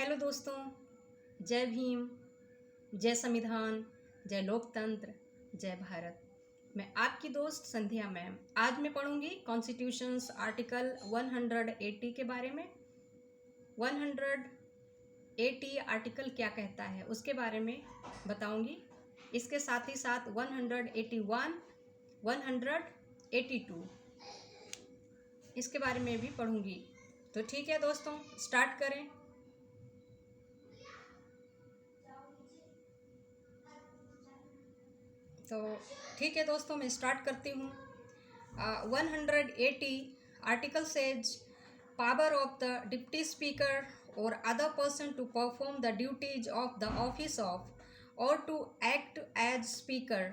Hello दोस्तों, जय भीम, जय संविधान, जय लोकतंत्र, जय भारत। मैं आपकी दोस्त संध्या मैम। आज मैं पढ़ूंगी कॉन्स्टिट्यूशंस आर्टिकल 180 के बारे में। 180 आर्टिकल क्या कहता है उसके बारे में बताऊंगी। इसके साथ ही साथ 181, 182 इसके बारे में भी पढ़ूंगी। तो ठीक है दोस्तों, स्टार्ट करें। तो ठीक है दोस्तों, मैं स्टार्ट करती हूँ। 180 article says power of the deputy speaker or other person to perform the duties of the office of or to act as speaker.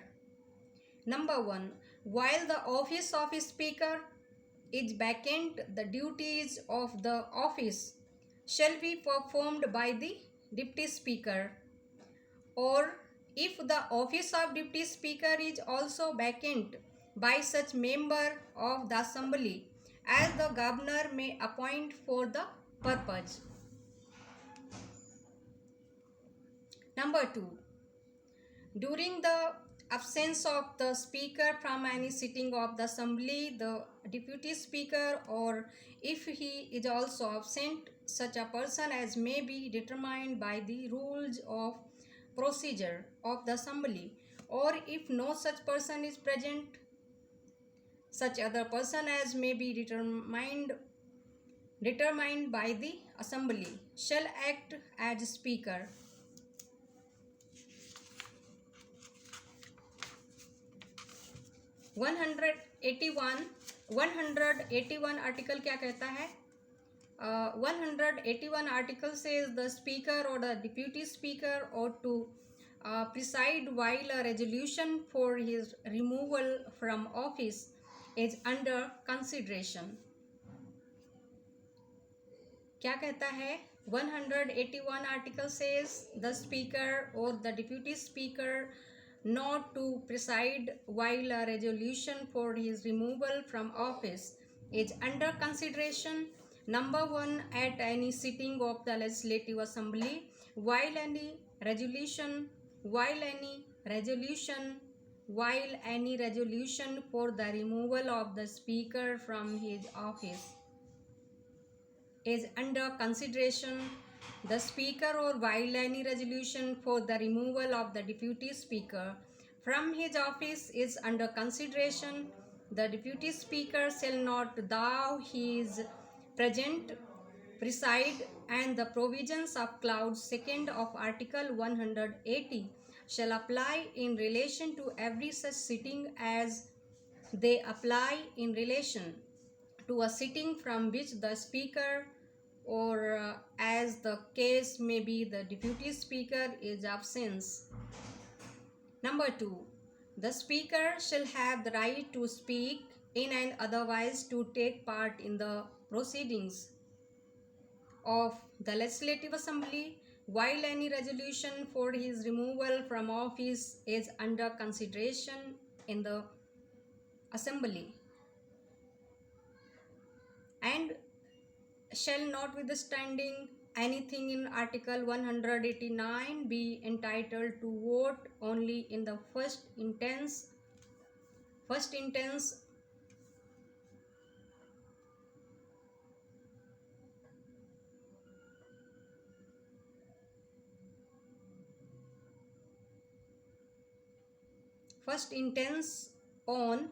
Number 1. While the office of speaker is vacant, the duties of the office shall be performed by the deputy speaker. Or if the office of deputy speaker is also vacant, by such member of the assembly as the governor may appoint for the purpose. Number 2. During the absence of the speaker from any sitting of the assembly, the deputy speaker, or if he is also absent, such a person as may be determined by the rules of procedure of the assembly, or if no such person is present, such other person as may be determined by the assembly shall act as speaker. 181 article क्या कहता है? 181 article says the speaker or the deputy speaker ought to preside while a resolution for his removal from office is under consideration. क्या कहता है? 181 article says the speaker or the deputy speaker not to preside while a resolution for his removal from office is under consideration. Number 1. At any sitting of the legislative assembly, while any resolution for the removal of the speaker from his office is under consideration, the speaker, or while any resolution for the removal of the deputy speaker from his office is under consideration, the deputy speaker shall not, thou he is present, preside, and the provisions of clause 2nd of article 180 shall apply in relation to every such sitting as they apply in relation to a sitting from which the speaker, or as the case may be, the deputy speaker is absent. Number 2. The speaker shall have the right to speak in and otherwise to take part in the proceedings of the legislative assembly while any resolution for his removal from office is under consideration in the assembly, and shall, notwithstanding anything in article 189, be entitled to vote only in the first instance on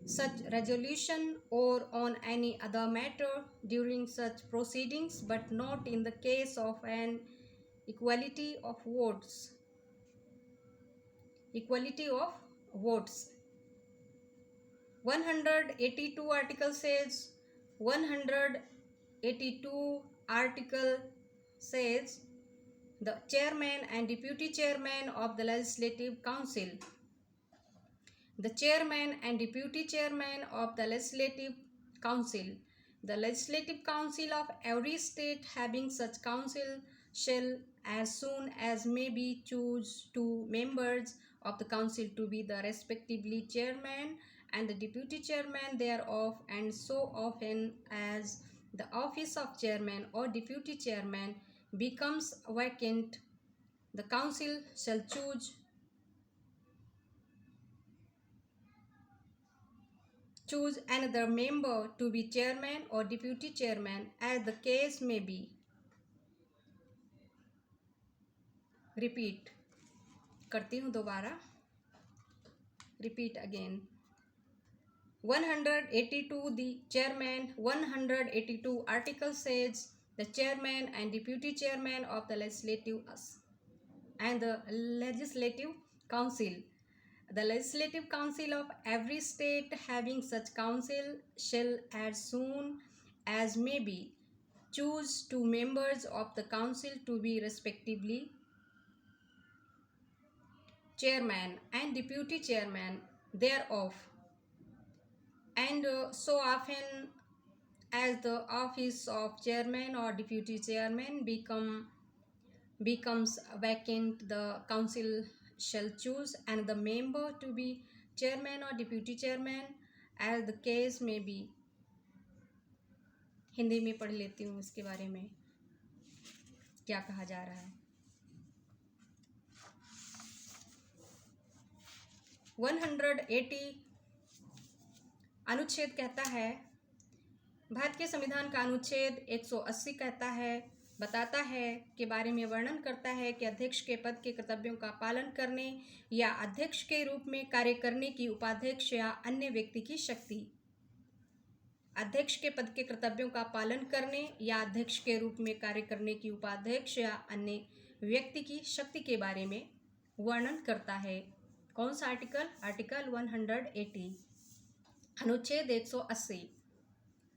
such resolution or on any other matter during such proceedings, but not in the case of an equality of votes. 182 article says 182 article says the chairman and deputy chairman of the legislative council. The chairman and deputy chairman of the legislative council. The legislative council of every state having such council shall, as soon as may be, choose 2 members of the council to be the respectively chairman and the deputy chairman thereof, and so often as the office of chairman or deputy chairman becomes vacant, the council shall choose another member to be chairman or deputy chairman as the case may be. Repeat करती हूँ दोबारा. Repeat again. 182 the chairman. 182 article says the chairman and deputy chairman of the legislative and the legislative council. The legislative council of every state having such council shall as soon as may be choose 2 members of the council to be respectively chairman and deputy chairman thereof, and so often as the office of chairman or deputy chairman becomes vacant, the council shall choose another member to be chairman or deputy chairman as the case may be. Hindi में पढ़ लेती हूँ इसके बारे में क्या कहा जा रहा है. 180 अनुच्छेद कहता है, भारत के संविधान का अनुच्छेद 180 कहता है, बताता है के बारे में वर्णन करता है कि अध्यक्ष के पद के कर्तव्यों का पालन करने या अध्यक्ष के रूप में कार्य करने की उपाध्यक्ष या अन्य व्यक्ति की शक्ति. अध्यक्ष के पद के कर्तव्यों का पालन करने या अध्यक्ष के रूप में कार्य करने की उपाध्यक्ष या अन्य व्यक्ति की शक्ति के बारे में वर्णन करता है. कौन सा आर्टिकल? आर्टिकल 180 अनुच्छेद 180.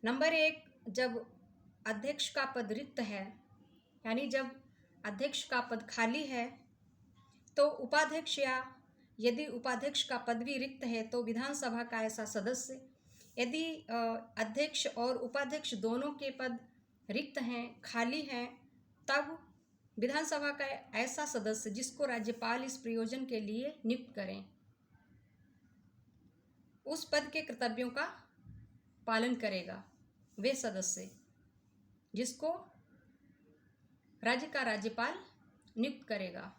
नंबर 1, जब अध्यक्ष का पद रिक्त है, यानी जब अध्यक्ष का पद खाली है, तो उपाध्यक्ष या यदि उपाध्यक्ष का पद भी रिक्त है तो विधानसभा का ऐसा सदस्य, यदि अध्यक्ष और उपाध्यक्ष दोनों के पद रिक्त हैं, खाली हैं, तब विधानसभा का ऐसा सदस्य जिसको राज्यपाल इस प्रयोजन के लिए नियुक्त करें, उस पद के कर्तव्यों का पालन करेगा वे सदस्य जिसको राज्य का राज्यपाल नियुक्त करेगा.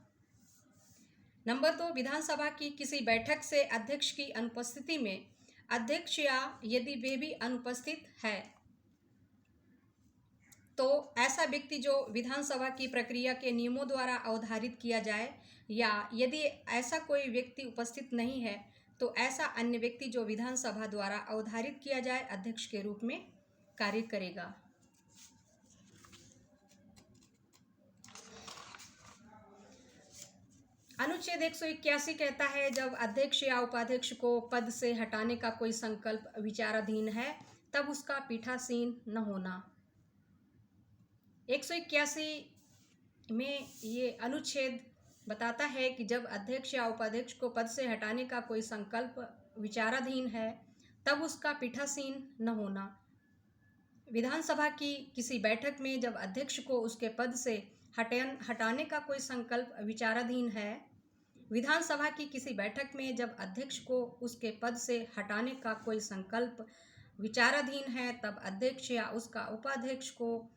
नंबर 2, विधानसभा की किसी बैठक से अध्यक्ष की अनुपस्थिति में अध्यक्ष या यदि वे भी अनुपस्थित है तो ऐसा व्यक्ति जो विधानसभा की प्रक्रिया के नियमों द्वारा अवधारित किया जाए, या यदि ऐसा कोई व्यक्ति उपस्थित नहीं है तो ऐसा अन्य व्यक्ति जो विधानसभा द्वारा अवधारित किया जाए अध्यक्ष के रूप में कार्य करेगा. अनुच्छेद 181 कहता है, जब अध्यक्ष या उपाध्यक्ष को पद से हटाने का कोई संकल्प विचाराधीन है तब उसका पीठासीन न होना. 181 में ये अनुच्छेद बताता है कि जब अध्यक्ष या उपाध्यक्ष को पद से हटाने का कोई संकल्प विचाराधीन है तब उसका पीठासीन न होना. विधानसभा की किसी बैठक में जब अध्यक्ष को उसके पद से हटाने का कोई संकल्प विचाराधीन है, विधानसभा की किसी बैठक में जब अध्यक्ष को उसके पद से हटाने का कोई संकल्प विचाराधीन है, तब अध्यक्ष या उसका उपाध्यक्ष को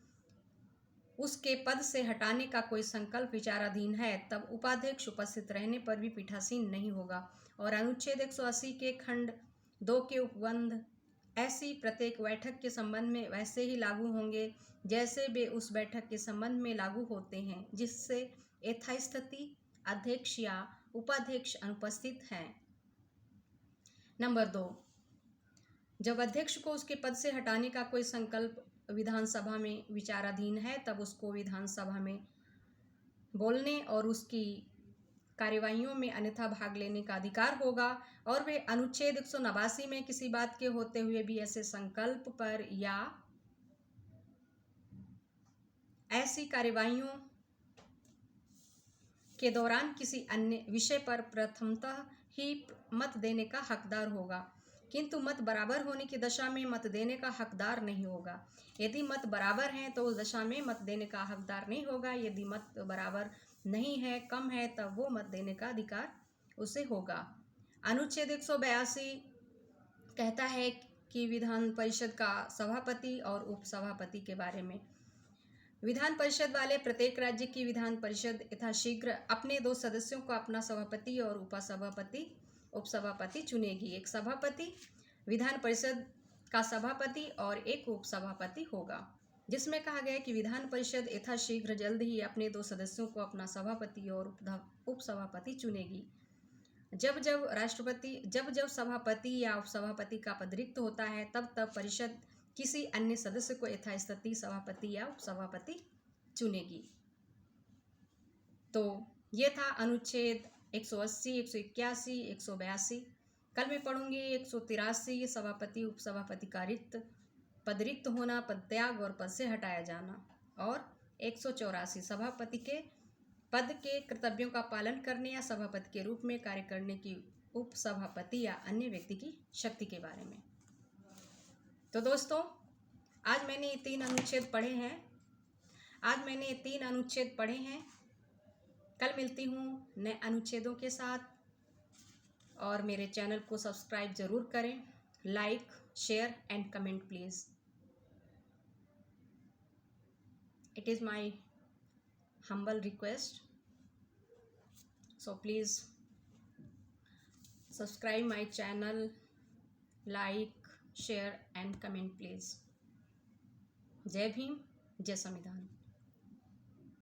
उसके पद से हटाने का कोई संकल्प विचाराधीन है, तब उपाध्यक्ष उपस्थित रहने पर भी पीठासीन नहीं होगा. और अनुच्छेद 180 के खंड 2 के उपबंध ऐसी प्रत्येक बैठक के संबंध में वैसे ही लागू होंगे जैसे वे उस बैठक के संबंध में लागू होते हैं जिससे यथास्थिति अध्यक्ष या उपाध्यक्ष अनुपस्थित हैं. नंबर 2, जब अध्यक्ष को उसके पद से हटाने का कोई संकल्प विधानसभा में विचाराधीन है तब उसको विधानसभा में बोलने और उसकी कार्यवाहियों में अन्यथा भाग लेने का अधिकार होगा. और वे अनुच्छेद 189 में किसी बात के होते हुए भी ऐसे संकल्प पर या ऐसी कार्यवाहियों के दौरान किसी अन्य विषय पर प्रथमतः ही मत देने का हकदार होगा, किंतु मत बराबर होने की दशा में मत देने का हकदार नहीं होगा. यदि मत बराबर हैं तो उस दशा में मत देने का हकदार नहीं होगा. यदि मत बराबर नहीं है, कम है, तब वो मत देने का अधिकार उसे होगा. अनुच्छेद 182 कहता है की विधान परिषद का सभापति और उपसभापति के बारे में। विधान परिषद वाले प्रत्येक राज्य की विधान परिषद यथाशीघ्र अपने 2 सदस्यों को अपना सभापति और उपसभापति चुनेगी। एक सभापति विधान परिषद का सभापति और एक उपसभापति होगा, जिसमें कहा गया है कि विधान परिषद यथाशीघ्र जल्द ही अपने 2 सदस्यों को अपना सभापति और उपसभापति चुनेगी। जब जब सभापति या उपसभापति का पद रिक्त होता है, तब परिषद किसी अन्य सदस्य को यथास्थिति सभापति या उपसभापति चुनेगी। तो ये था अनुच्छेद 180, 181, 182। कल मैं पढ़ूंगी 183 सभापति उपसभापति का पद रिक्त होना, पद त्याग और पद से हटाया जाना, और 184 सभापति के पद के कर्तव्यों का पालन करने या सभापति के रूप में कार्य करने की उपसभापति या अन्य व्यक्ति की शक्ति के बारे में। तो दोस्तों, आज मैंने ये 3 अनुच्छेद पढ़े हैं। कल मिलती हूँ नए अनुच्छेदों के साथ, और मेरे चैनल को सब्सक्राइब ज़रूर करें। Like, share and comment please. It is my humble request. So please subscribe my channel, like, share and comment please. जय भीम, जय संविधान।